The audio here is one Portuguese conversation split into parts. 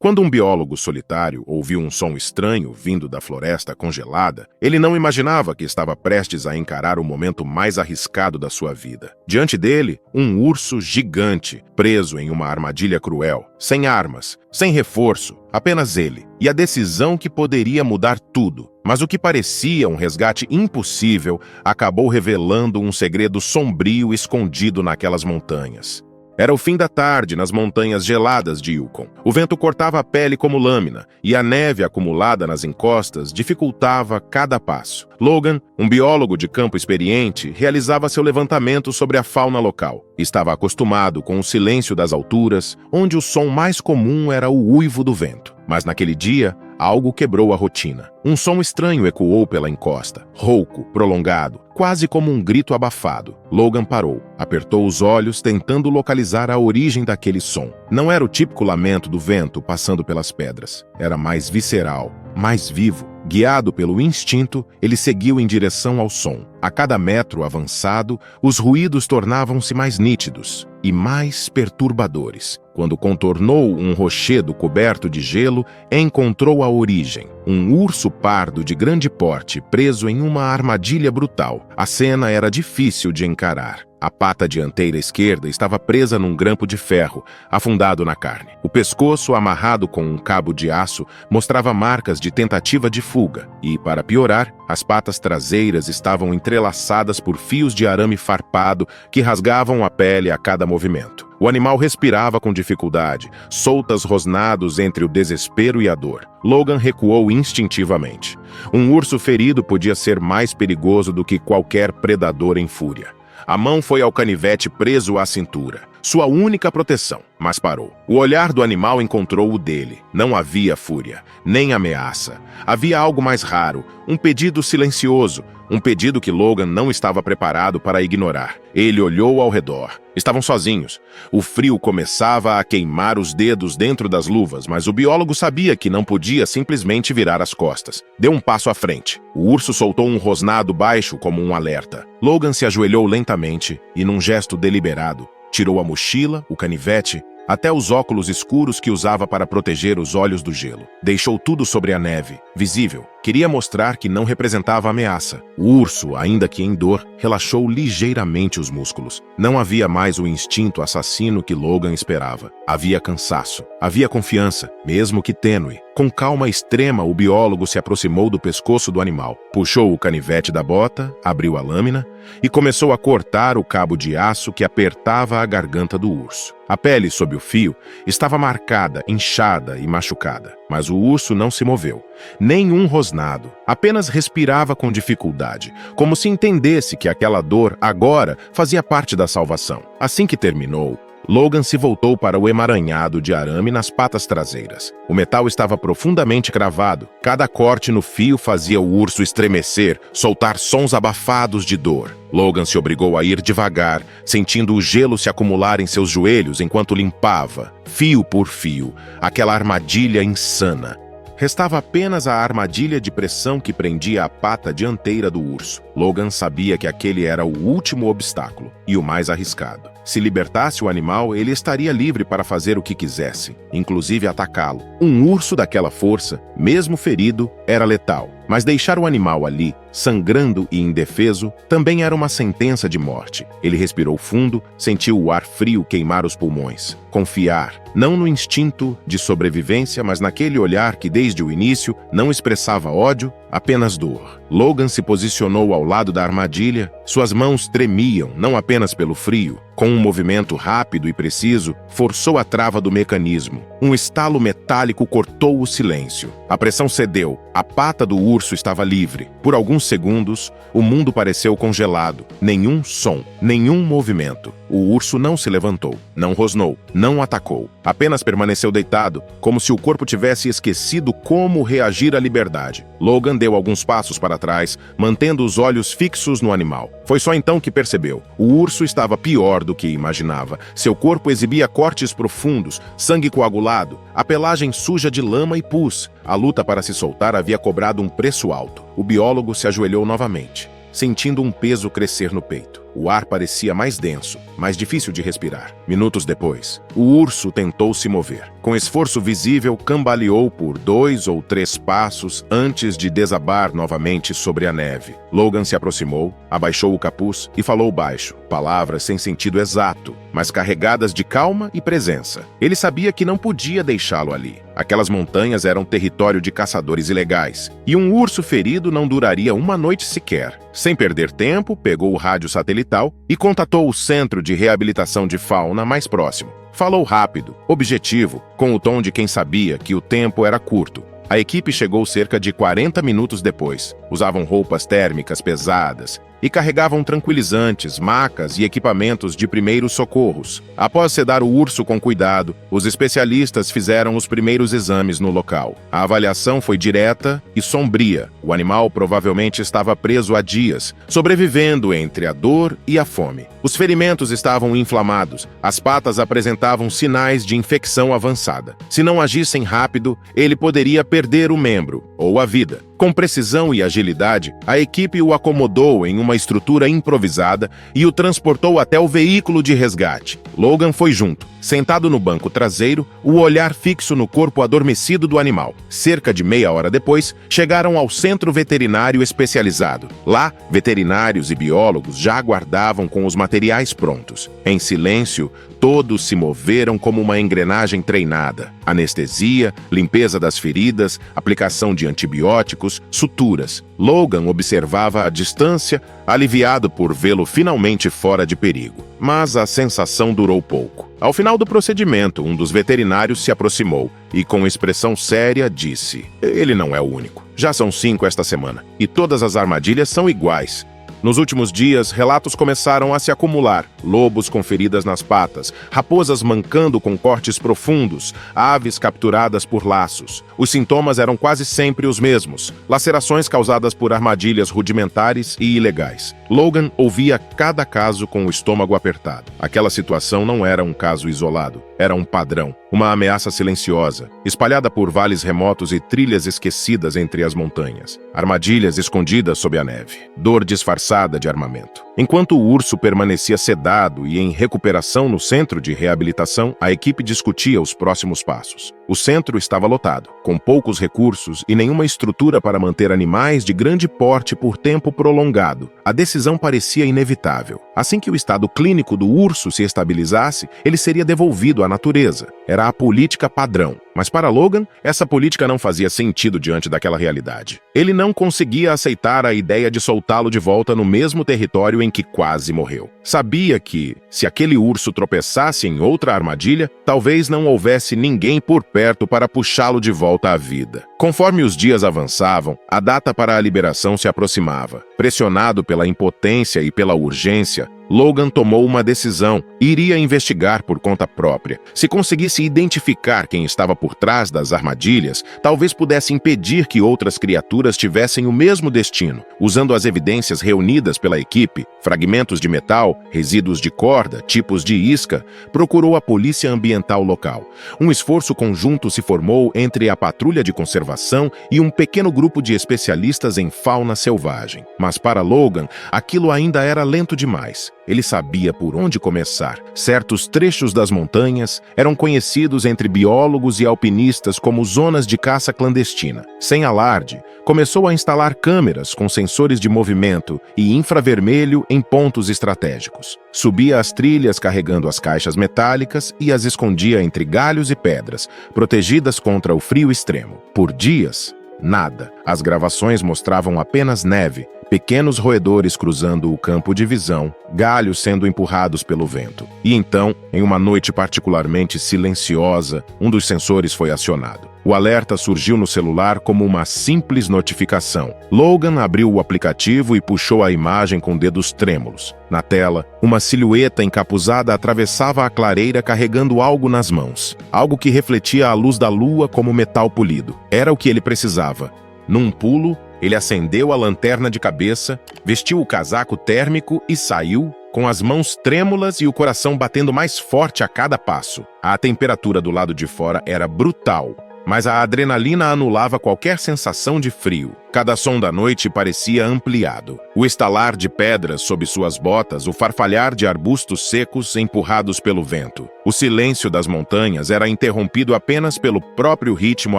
Quando um biólogo solitário ouviu um som estranho vindo da floresta congelada, ele não imaginava que estava prestes a encarar o momento mais arriscado da sua vida. Diante dele, um urso gigante, preso em uma armadilha cruel, sem armas, sem reforço, apenas ele, e a decisão que poderia mudar tudo. Mas o que parecia um resgate impossível acabou revelando um segredo sombrio escondido naquelas montanhas. Era o fim da tarde nas montanhas geladas de Yukon. O vento cortava a pele como lâmina, e a neve acumulada nas encostas dificultava cada passo. Logan, um biólogo de campo experiente, realizava seu levantamento sobre a fauna local. Estava acostumado com o silêncio das alturas, onde o som mais comum era o uivo do vento. Mas naquele dia, algo quebrou a rotina. Um som estranho ecoou pela encosta, rouco, prolongado, quase como um grito abafado. Logan parou, apertou os olhos tentando localizar a origem daquele som. Não era o típico lamento do vento passando pelas pedras. Era mais visceral, mais vivo. Guiado pelo instinto, ele seguiu em direção ao som. A cada metro avançado, os ruídos tornavam-se mais nítidos e mais perturbadores. Quando contornou um rochedo coberto de gelo, encontrou a origem. Um urso pardo de grande porte, preso em uma armadilha brutal. A cena era difícil de encarar. A pata dianteira esquerda estava presa num grampo de ferro, afundado na carne. O pescoço, amarrado com um cabo de aço, mostrava marcas de tentativa de fuga. E, para piorar, as patas traseiras estavam entrelaçadas por fios de arame farpado que rasgavam a pele a cada movimento. O animal respirava com dificuldade, soltas rosnados entre o desespero e a dor. Logan recuou instintivamente. Um urso ferido podia ser mais perigoso do que qualquer predador em fúria. A mão foi ao canivete preso à cintura, sua única proteção, mas parou. O olhar do animal encontrou o dele. Não havia fúria, nem ameaça. Havia algo mais raro, um pedido silencioso, um pedido que Logan não estava preparado para ignorar. Ele olhou ao redor. Estavam sozinhos. O frio começava a queimar os dedos dentro das luvas, mas o biólogo sabia que não podia simplesmente virar as costas. Deu um passo à frente. O urso soltou um rosnado baixo como um alerta. Logan se ajoelhou lentamente e, num gesto deliberado, tirou a mochila, o canivete, até os óculos escuros que usava para proteger os olhos do gelo. Deixou tudo sobre a neve, visível. Queria mostrar que não representava ameaça. O urso, ainda que em dor, relaxou ligeiramente os músculos. Não havia mais o instinto assassino que Logan esperava. Havia cansaço. Havia confiança, mesmo que tênue. Com calma extrema, o biólogo se aproximou do pescoço do animal. Puxou o canivete da bota, abriu a lâmina e começou a cortar o cabo de aço que apertava a garganta do urso. A pele sob o fio estava marcada, inchada e machucada. Mas o urso não se moveu. Nenhum rosnado. Apenas respirava com dificuldade, como se entendesse que aquela dor, agora, fazia parte da salvação. Assim que terminou, Logan se voltou para o emaranhado de arame nas patas traseiras. O metal estava profundamente cravado. Cada corte no fio fazia o urso estremecer, soltar sons abafados de dor. Logan se obrigou a ir devagar, sentindo o gelo se acumular em seus joelhos enquanto limpava, fio por fio, aquela armadilha insana. Restava apenas a armadilha de pressão que prendia a pata dianteira do urso. Logan sabia que aquele era o último obstáculo e o mais arriscado. Se libertasse o animal, ele estaria livre para fazer o que quisesse, inclusive atacá-lo. Um urso daquela força, mesmo ferido, era letal. Mas deixar o animal ali, sangrando e indefeso, também era uma sentença de morte. Ele respirou fundo, sentiu o ar frio queimar os pulmões. Confiar, não no instinto de sobrevivência, mas naquele olhar que desde o início não expressava ódio, apenas dor. Logan se posicionou ao lado da armadilha, suas mãos tremiam, não apenas pelo frio. Com um movimento rápido e preciso, forçou a trava do mecanismo. Um estalo metálico cortou o silêncio. A pressão cedeu. A pata do urso estava livre. Por alguns segundos, o mundo pareceu congelado. Nenhum som, nenhum movimento. O urso não se levantou, não rosnou, não atacou. Apenas permaneceu deitado, como se o corpo tivesse esquecido como reagir à liberdade. Logan deu alguns passos para trás, mantendo os olhos fixos no animal. Foi só então que percebeu. O urso estava pior do que imaginava. Seu corpo exibia cortes profundos, sangue coagulado, a pelagem suja de lama e pus. A luta para se soltar havia cobrado um preço alto. O biólogo se ajoelhou novamente, sentindo um peso crescer no peito. O ar parecia mais denso, mais difícil de respirar. Minutos depois, o urso tentou se mover. Com esforço visível, cambaleou por 2 ou 3 passos antes de desabar novamente sobre a neve. Logan se aproximou, abaixou o capuz e falou baixo, palavras sem sentido exato, mas carregadas de calma e presença. Ele sabia que não podia deixá-lo ali. Aquelas montanhas eram território de caçadores ilegais, e um urso ferido não duraria uma noite sequer. Sem perder tempo, pegou o rádio satelital e contatou o centro de reabilitação de fauna mais próximo. Falou rápido, objetivo, com o tom de quem sabia que o tempo era curto. A equipe chegou cerca de 40 minutos depois. Usavam roupas térmicas pesadas e carregavam tranquilizantes, macas e equipamentos de primeiros socorros. Após sedar o urso com cuidado, os especialistas fizeram os primeiros exames no local. A avaliação foi direta e sombria. O animal provavelmente estava preso há dias, sobrevivendo entre a dor e a fome. Os ferimentos estavam inflamados, as patas apresentavam sinais de infecção avançada. Se não agissem rápido, ele poderia perder o membro ou a vida. Com precisão e agilidade, a equipe o acomodou em uma estrutura improvisada e o transportou até o veículo de resgate. Logan foi junto. Sentado no banco traseiro, o olhar fixo no corpo adormecido do animal. Cerca de meia hora depois, chegaram ao centro veterinário especializado. Lá, veterinários e biólogos já aguardavam com os materiais prontos. Em silêncio, todos se moveram como uma engrenagem treinada. Anestesia, limpeza das feridas, aplicação de antibióticos, suturas. Logan observava à distância, aliviado por vê-lo finalmente fora de perigo. Mas a sensação durou pouco. Ao final do procedimento, um dos veterinários se aproximou e, com expressão séria, disse: "Ele não é o único. Já são 5 esta semana, e todas as armadilhas são iguais. Nos últimos dias, relatos começaram a se acumular. Lobos com feridas nas patas, raposas mancando com cortes profundos, aves capturadas por laços. Os sintomas eram quase sempre os mesmos: lacerações causadas por armadilhas rudimentares e ilegais. Logan ouvia cada caso com o estômago apertado. Aquela situação não era um caso isolado, era um padrão. Uma ameaça silenciosa, espalhada por vales remotos e trilhas esquecidas entre as montanhas. Armadilhas escondidas sob a neve. Dor disfarçada de armamento. Enquanto o urso permanecia sedado e em recuperação no centro de reabilitação, a equipe discutia os próximos passos. O centro estava lotado, com poucos recursos e nenhuma estrutura para manter animais de grande porte por tempo prolongado. A decisão parecia inevitável. Assim que o estado clínico do urso se estabilizasse, ele seria devolvido à natureza. Era a política padrão. Mas para Logan, essa política não fazia sentido diante daquela realidade. Ele não conseguia aceitar a ideia de soltá-lo de volta no mesmo território em que quase morreu. Sabia que, se aquele urso tropeçasse em outra armadilha, talvez não houvesse ninguém por perto para puxá-lo de volta à vida. Conforme os dias avançavam, a data para a liberação se aproximava. Pressionado pela impotência e pela urgência, Logan tomou uma decisão: iria investigar por conta própria. Se conseguisse identificar quem estava por trás das armadilhas, talvez pudesse impedir que outras criaturas tivessem o mesmo destino. Usando as evidências reunidas pela equipe, fragmentos de metal, resíduos de corda, tipos de isca, procurou a polícia ambiental local. Um esforço conjunto se formou entre a patrulha de conservação e um pequeno grupo de especialistas em fauna selvagem. Mas para Logan, aquilo ainda era lento demais. Ele sabia por onde começar. Certos trechos das montanhas eram conhecidos entre biólogos e alpinistas como zonas de caça clandestina. Sem alarde, começou a instalar câmeras com sensores de movimento e infravermelho em pontos estratégicos. Subia as trilhas carregando as caixas metálicas e as escondia entre galhos e pedras, protegidas contra o frio extremo. Por dias, nada. As gravações mostravam apenas neve, pequenos roedores cruzando o campo de visão, galhos sendo empurrados pelo vento. E então, em uma noite particularmente silenciosa, um dos sensores foi acionado. O alerta surgiu no celular como uma simples notificação. Logan abriu o aplicativo e puxou a imagem com dedos trêmulos. Na tela, uma silhueta encapuzada atravessava a clareira carregando algo nas mãos. Algo que refletia a luz da lua como metal polido. Era o que ele precisava. Num pulo, ele acendeu a lanterna de cabeça, vestiu o casaco térmico e saiu, com as mãos trêmulas e o coração batendo mais forte a cada passo. A temperatura do lado de fora era brutal. mas a adrenalina anulava qualquer sensação de frio. Cada som da noite parecia ampliado. O estalar de pedras sob suas botas, o farfalhar de arbustos secos empurrados pelo vento. O silêncio das montanhas era interrompido apenas pelo próprio ritmo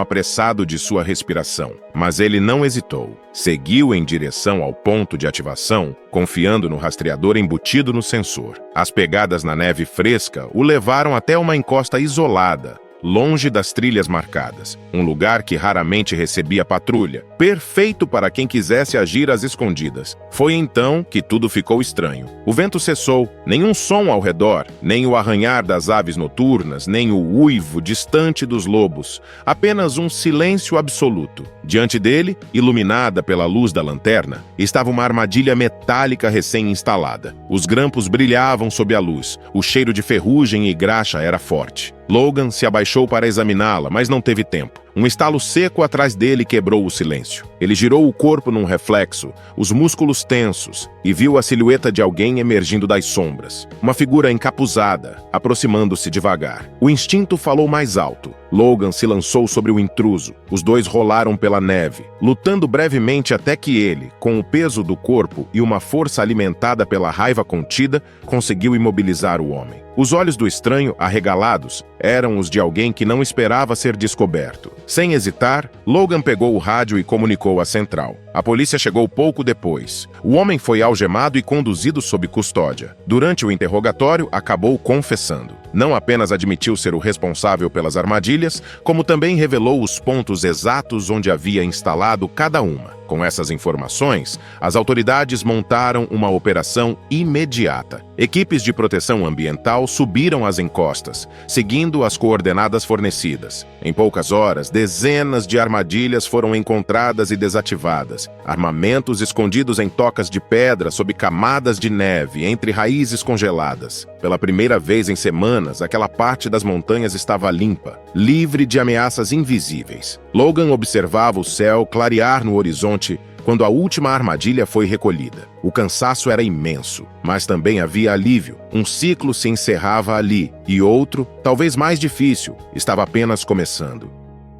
apressado de sua respiração. Mas ele não hesitou. Seguiu em direção ao ponto de ativação, confiando no rastreador embutido no sensor. As pegadas na neve fresca o levaram até uma encosta isolada, longe das trilhas marcadas, um lugar que raramente recebia patrulha, perfeito para quem quisesse agir às escondidas. Foi então que tudo ficou estranho. O vento cessou, nenhum som ao redor, nem o arranhar das aves noturnas, nem o uivo distante dos lobos, apenas um silêncio absoluto. Diante dele, iluminada pela luz da lanterna, estava uma armadilha metálica recém-instalada. Os grampos brilhavam sob a luz, o cheiro de ferrugem e graxa era forte. Logan se abaixou para examiná-la, mas não teve tempo. Um estalo seco atrás dele quebrou o silêncio. Ele girou o corpo num reflexo, os músculos tensos, e viu a silhueta de alguém emergindo das sombras. Uma figura encapuzada, aproximando-se devagar. O instinto falou mais alto. Logan se lançou sobre o intruso. Os dois rolaram pela neve, lutando brevemente até que ele, com o peso do corpo e uma força alimentada pela raiva contida, conseguiu imobilizar o homem. Os olhos do estranho, arregalados, eram os de alguém que não esperava ser descoberto. Sem hesitar, Logan pegou o rádio e comunicou à central. A polícia chegou pouco depois. O homem foi algemado e conduzido sob custódia. Durante o interrogatório, acabou confessando. Não apenas admitiu ser o responsável pelas armadilhas, como também revelou os pontos exatos onde havia instalado cada uma. Com essas informações, as autoridades montaram uma operação imediata. Equipes de proteção ambiental subiram as encostas, seguindo as coordenadas fornecidas. Em poucas horas, dezenas de armadilhas foram encontradas e desativadas. Armamentos escondidos em tocas de pedra sob camadas de neve, entre raízes congeladas. Pela primeira vez em semanas, aquela parte das montanhas estava limpa, livre de ameaças invisíveis. Logan observava o céu clarear no horizonte quando a última armadilha foi recolhida. O cansaço era imenso, mas também havia alívio. Um ciclo se encerrava ali, e outro, talvez mais difícil, estava apenas começando.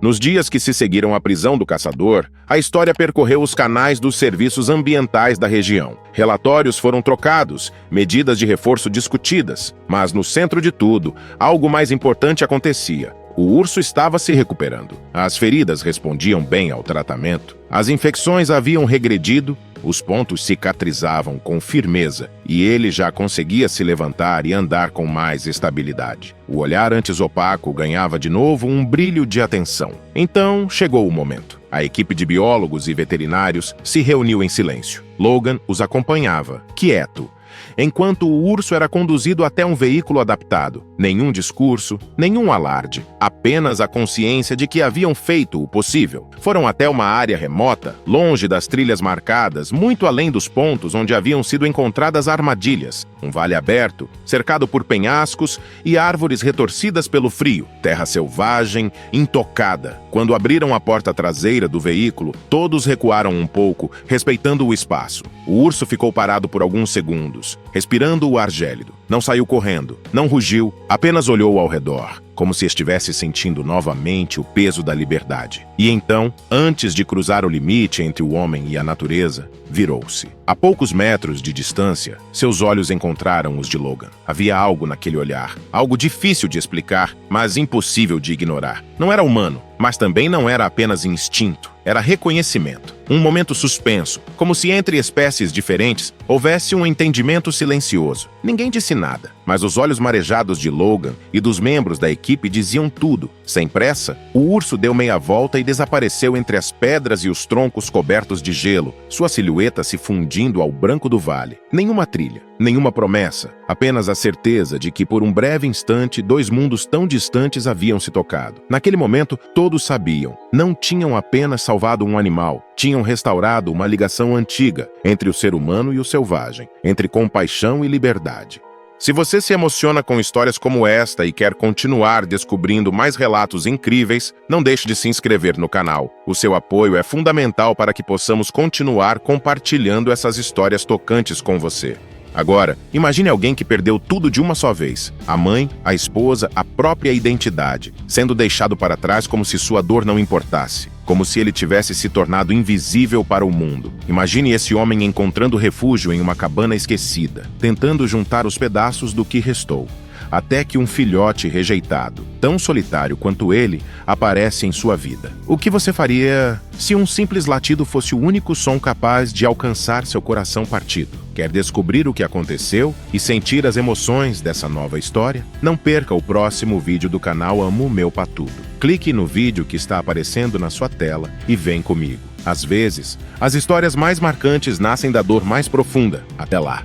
Nos dias que se seguiram à prisão do caçador, a história percorreu os canais dos serviços ambientais da região. Relatórios foram trocados, medidas de reforço discutidas, mas no centro de tudo, algo mais importante acontecia. O urso estava se recuperando. As feridas respondiam bem ao tratamento. As infecções haviam regredido, os pontos cicatrizavam com firmeza e ele já conseguia se levantar e andar com mais estabilidade. O olhar antes opaco ganhava de novo um brilho de atenção. Então chegou o momento. A equipe de biólogos e veterinários se reuniu em silêncio. Logan os acompanhava, quieto, enquanto o urso era conduzido até um veículo adaptado. Nenhum discurso, nenhum alarde, apenas a consciência de que haviam feito o possível. Foram até uma área remota, longe das trilhas marcadas, muito além dos pontos onde haviam sido encontradas armadilhas. Um vale aberto, cercado por penhascos e árvores retorcidas pelo frio. Terra selvagem, intocada. Quando abriram a porta traseira do veículo, todos recuaram um pouco, respeitando o espaço. O urso ficou parado por alguns segundos, respirando o ar gélido. Não saiu correndo, não rugiu, apenas olhou ao redor, como se estivesse sentindo novamente o peso da liberdade. E então, antes de cruzar o limite entre o homem e a natureza, virou-se. A poucos metros de distância, seus olhos encontraram os de Logan. Havia algo naquele olhar, algo difícil de explicar, mas impossível de ignorar. Não era humano, mas também não era apenas instinto. Era reconhecimento. Um momento suspenso, como se entre espécies diferentes houvesse um entendimento silencioso. Ninguém disse nada, mas os olhos marejados de Logan e dos membros da equipe diziam tudo. Sem pressa, o urso deu meia volta e desapareceu entre as pedras e os troncos cobertos de gelo, sua silhueta se fundindo ao branco do vale. Nenhuma trilha, nenhuma promessa, apenas a certeza de que por um breve instante dois mundos tão distantes haviam se tocado. Naquele momento, todos sabiam, não tinham apenas salvado um animal, tinham restaurado uma ligação antiga entre o ser humano e o selvagem, entre compaixão e liberdade. Se você se emociona com histórias como esta e quer continuar descobrindo mais relatos incríveis, não deixe de se inscrever no canal. O seu apoio é fundamental para que possamos continuar compartilhando essas histórias tocantes com você. Agora, imagine alguém que perdeu tudo de uma só vez: a mãe, a esposa, a própria identidade, sendo deixado para trás como se sua dor não importasse, como se ele tivesse se tornado invisível para o mundo. Imagine esse homem encontrando refúgio em uma cabana esquecida, tentando juntar os pedaços do que restou, até que um filhote rejeitado, tão solitário quanto ele, aparece em sua vida. O que você faria se um simples latido fosse o único som capaz de alcançar seu coração partido? Quer descobrir o que aconteceu e sentir as emoções dessa nova história? Não perca o próximo vídeo do canal Amo Meu Patudo. Clique no vídeo que está aparecendo na sua tela e vem comigo. Às vezes, as histórias mais marcantes nascem da dor mais profunda. Até lá!